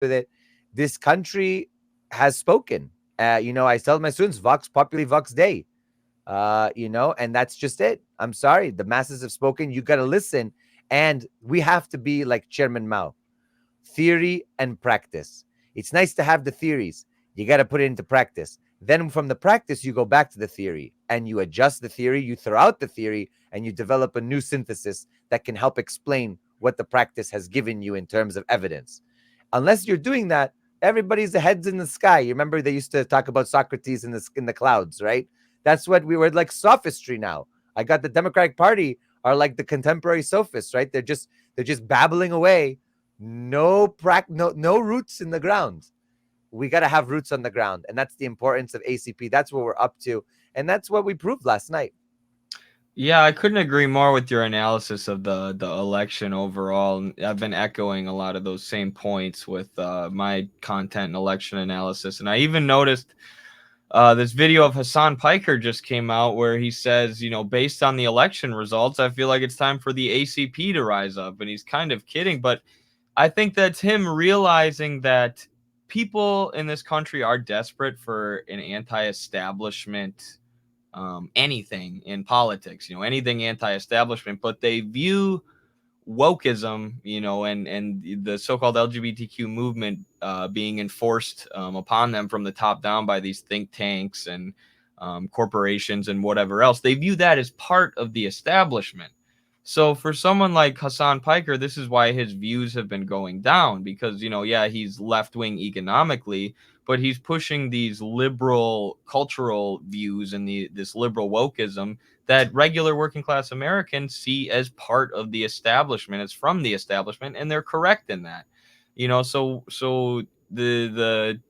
with it. This country has spoken. I tell my students, Vox Populi, Vox Dei. And that's just it. I'm sorry. The masses have spoken. You got to listen. And we have to be like Chairman Mao, theory and practice. It's nice to have the theories. You got to put it into practice. Then from the practice, you go back to the theory and you adjust the theory, you throw out the theory, and you develop a new synthesis that can help explain what the practice has given you in terms of evidence. Unless you're doing that, everybody's heads in the sky. You remember they used to talk about Socrates in the clouds, right? That's what we were like sophistry now. I got the Democratic Party are like the contemporary sophists, right? They're just babbling away, no roots in the ground. We got to have roots on the ground, and that's the importance of ACP. That's what we're up to, and that's what we proved last night. Yeah, I couldn't agree more with your analysis of the election overall. I've been echoing a lot of those same points with my content and election analysis, and I even noticed this video of Hassan Piker just came out where he says, based on the election results, I feel like it's time for the ACP to rise up, and he's kind of kidding, but I think that's him realizing that people in this country are desperate for an anti-establishment anything in politics, anything anti-establishment, but they view wokeism, and the so-called LGBTQ movement being enforced upon them from the top down by these think tanks and corporations and whatever else. They view that as part of the establishment. So for someone like Hassan Piker, this is why his views have been going down because, he's left-wing economically, but he's pushing these liberal cultural views and this liberal wokeism that regular working class Americans see as part of the establishment. It's from the establishment, and they're correct in that. So the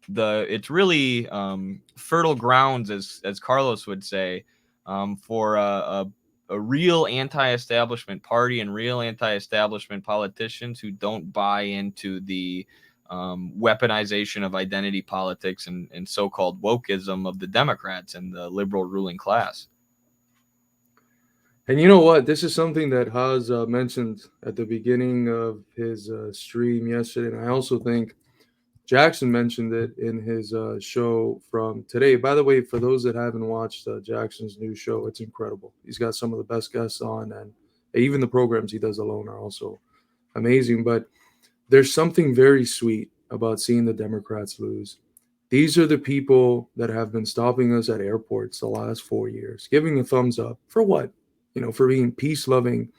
it's really fertile grounds, as Carlos would say, for a real anti-establishment party and real anti-establishment politicians who don't buy into the weaponization of identity politics and so-called wokeism of the Democrats and the liberal ruling class. And you know what? This is something that Haas mentioned at the beginning of his stream yesterday. And I also think Jackson mentioned it in his show from today. By the way, for those that haven't watched Jackson's new show, it's incredible. He's got some of the best guests on, and even the programs he does alone are also amazing. But there's something very sweet about seeing the Democrats lose. These are the people that have been stopping us at airports the last 4 years, giving a thumbs up for what? For being peace loving,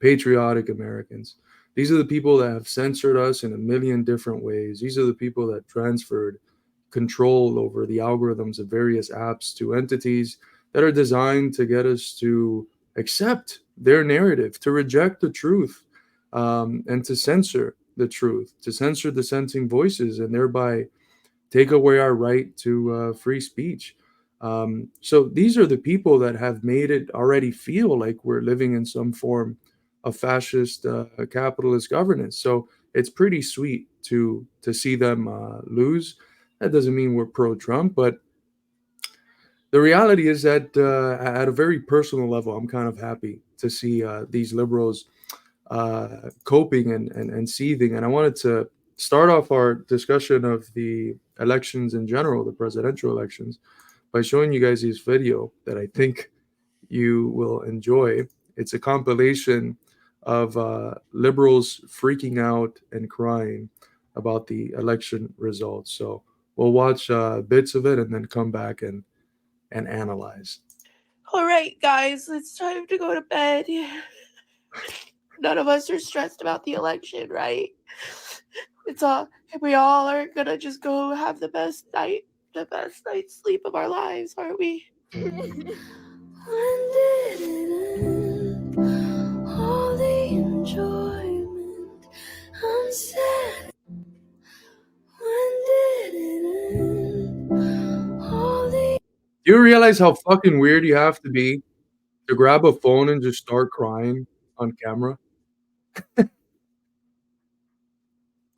patriotic Americans. These are the people that have censored us in a million different ways. These are the people that transferred control over the algorithms of various apps to entities that are designed to get us to accept their narrative, to reject the truth, and to censor the truth, to censor dissenting voices, and thereby take away our right to free speech. So these are the people that have made it already feel like we're living in some form of fascist capitalist governance. So it's pretty sweet to see them lose. That doesn't mean we're pro-Trump, but the reality is that at a very personal level, I'm kind of happy to see these liberals coping and seething. And I wanted to start off our discussion of the elections in general, the presidential elections, by showing you guys this video that I think you will enjoy. It's a compilation of liberals freaking out and crying about the election results. So we'll watch bits of it and then come back and analyze. All right, guys, it's time to go to bed. None of us are stressed about the election, right? We all are gonna just go have the best night's sleep of our lives, aren't we? When did it end? All the enjoyment. I'm sad. When did it end? All the Do you realize how fucking weird you have to be to grab a phone and just start crying on camera?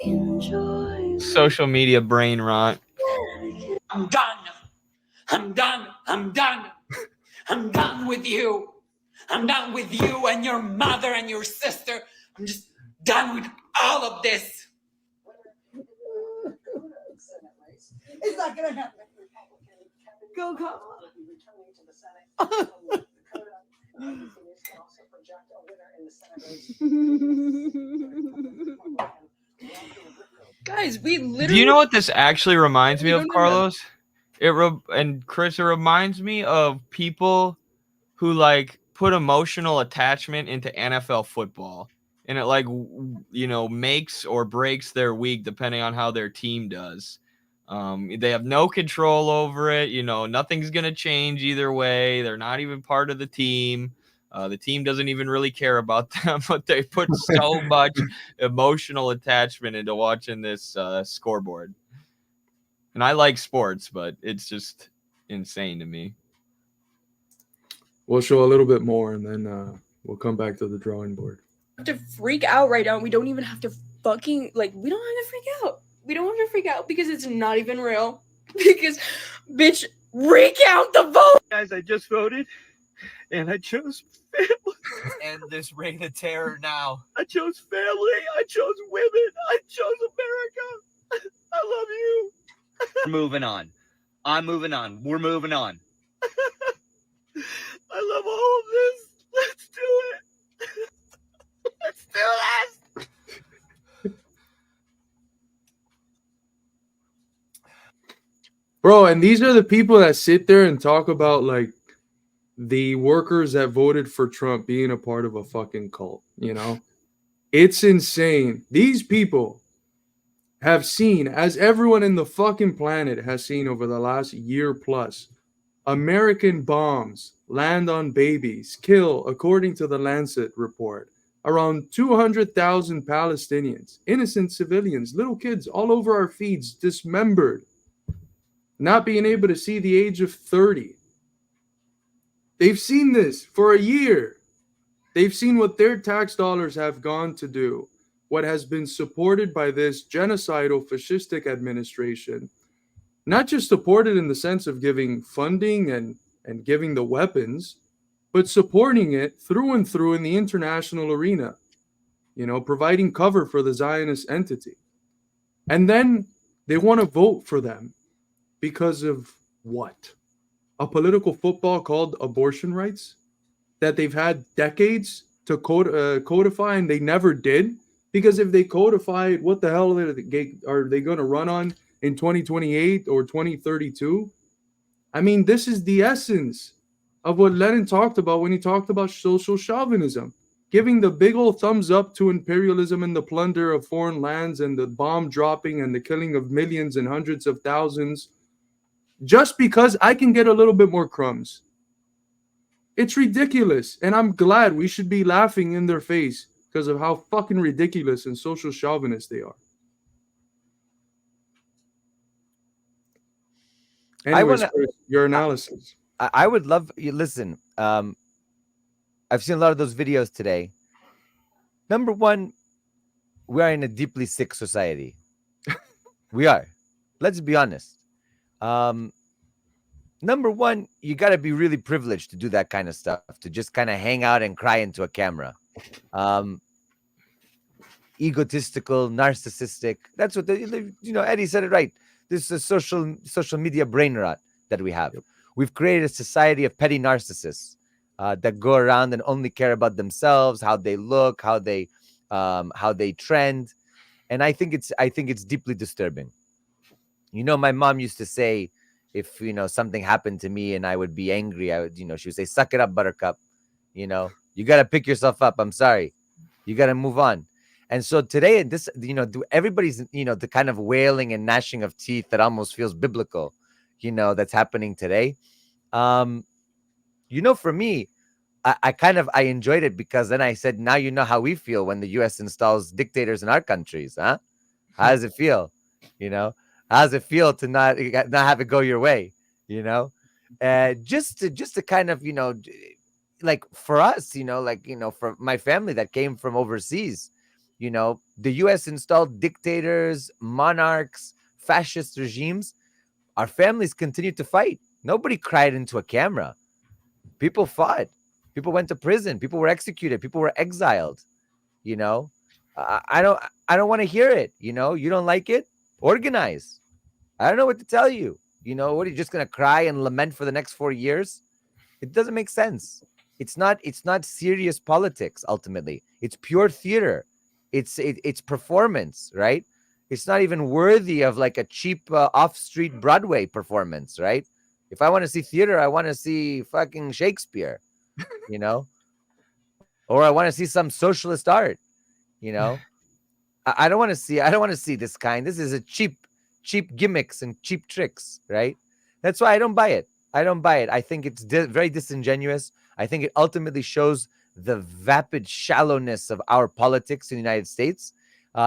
enjoyment. Social media brain rot. I'm done. I'm done. I'm done. I'm done with you. I'm done with you and your mother and your sister. I'm just done with all of this. not going to happen. Go, Kamala. Guys, we literally. Do you know what this actually reminds me We of, don't know. Carlos? And Chris, it reminds me of people who like put emotional attachment into NFL football, and it like makes or breaks their week depending on how their team does. They have no control over it. Nothing's gonna change either way. They're not even part of the team. The team doesn't even really care about them, but they put so much emotional attachment into watching this scoreboard. And I like sports, but it's just insane to me. We'll show a little bit more, and then we'll come back to the drawing board. To freak out right now. We don't even have to fucking we don't have to freak out. We don't have to freak out because it's not even real. Because, bitch, recount the vote. Guys, I just voted, and I chose family. End this reign of terror now. I chose family. I chose women. I chose America. I love you. We're moving on. I'm moving on. We're moving on. I love all of this. Let's do it. Let's do this. Bro, and these are the people that sit there and talk about like the workers that voted for Trump being a part of a fucking cult, It's insane. These people have seen, as everyone in the fucking planet has seen over the last year plus, American bombs land on babies, kill, according to the Lancet report, around 200,000 Palestinians, innocent civilians, little kids all over our feeds, dismembered, not being able to see the age of 30. They've seen this for a year. They've seen what their tax dollars have gone to do, what has been supported by this genocidal fascistic administration, not just supported in the sense of giving funding and giving the weapons, but supporting it through and through in the international arena, providing cover for the Zionist entity. And then they want to vote for them because of what? A political football called abortion rights that they've had decades to codify, and they never did. Because if they codify it, what the hell are they going to run on in 2028 or 2032? I mean, this is the essence of what Lenin talked about when he talked about social chauvinism, giving the big old thumbs up to imperialism and the plunder of foreign lands and the bomb dropping and the killing of millions and hundreds of thousands, just because I can get a little bit more crumbs. It's ridiculous, and I'm glad we should be laughing in their face because of how fucking ridiculous and social chauvinist they are. Anyways, Chris, your analysis. I would love you. Listen, I've seen a lot of those videos today. Number one, we are in a deeply sick society. We are. Let's be honest. Number one, you got to be really privileged to do that kind of stuff, to just kind of hang out and cry into a camera. Egotistical, narcissistic. That's what Eddie said it right. This is a social media brain rot that we have. Yep. We've created a society of petty narcissists that go around and only care about themselves, how they look, how they trend, and I think it's deeply disturbing. My mom used to say, if something happened to me and I would be angry, I would she would say, "Suck it up, Buttercup. You got to pick yourself up. I'm sorry, you got to move on." And so today, this everybody's the kind of wailing and gnashing of teeth that almost feels biblical, that's happening today. For me, I enjoyed it because then I said, now you know how we feel when the U.S. installs dictators in our countries, huh? How does it feel? How does it feel to not have it go your way? Just to kind of like for us, for my family that came from overseas, the U.S. installed dictators, monarchs, fascist regimes. Our families continued to fight. Nobody cried into a camera. People fought. People went to prison. People were executed. People were exiled. I don't want to hear it. You don't like it? Organize. I don't know what to tell you. What are you just gonna cry and lament for the next 4 years? It doesn't make sense. It's not serious politics ultimately. It's pure theater. It's performance, right? It's not even worthy of like a cheap off-street Broadway performance, right? If I want to see theater, I want to see fucking Shakespeare, you know? Or I want to see some socialist art, you know? I don't want to see this kind. This is a cheap gimmicks and cheap tricks, right? That's why I don't buy it. I don't buy it. I think it's very disingenuous. I think it ultimately shows the vapid shallowness of our politics in the United States.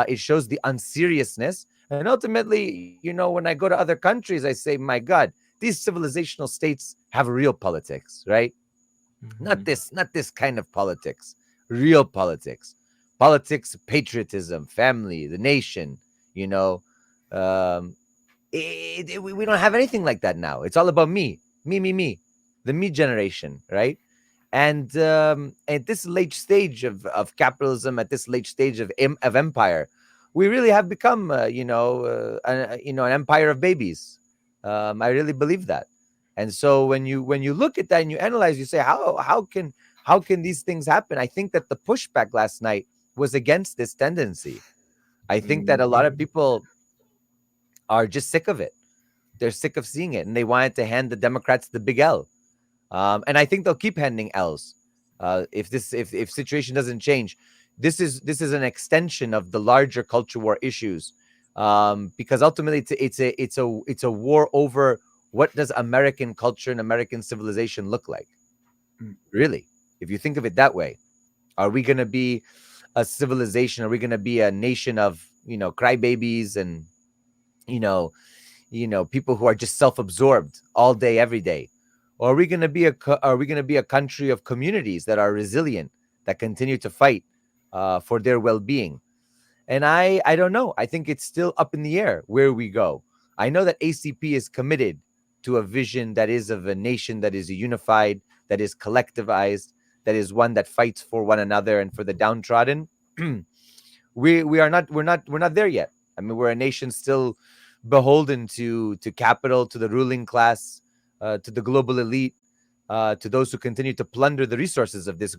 It shows the unseriousness, and ultimately, when I go to other countries, I say, my God, these civilizational states have real politics, right? Not this kind of politics. Real politics, patriotism, family, the nation. You know, um, we don't have anything like that now. It's all about me, the me generation, right? And at this late stage of capitalism, at this late stage of empire, we really have become, an empire of babies. I really believe that. And so when you look at that and you analyze, you say, how can these things happen? I think that the pushback last night was against this tendency. I think that a lot of people are just sick of it. They're sick of seeing it, and they wanted to hand the Democrats the big L. And I think they'll keep handing L's if situation doesn't change. This is an extension of the larger culture war issues, because ultimately it's a war over what does American culture and American civilization look like. Really, if you think of it that way, are we going to be a civilization? Are we going to be a nation of crybabies and you know people who are just self-absorbed all day every day? Or are we going to be a country of communities that are resilient, that continue to fight for their well-being? And I don't know. I think it's still up in the air where we go. I know that ACP is committed to a vision that is of a nation that is unified, that is collectivized, that is one that fights for one another and for the downtrodden. We're not there yet. I mean, we're a nation still beholden to capital, to the ruling class, to the global elite, to those who continue to plunder the resources of this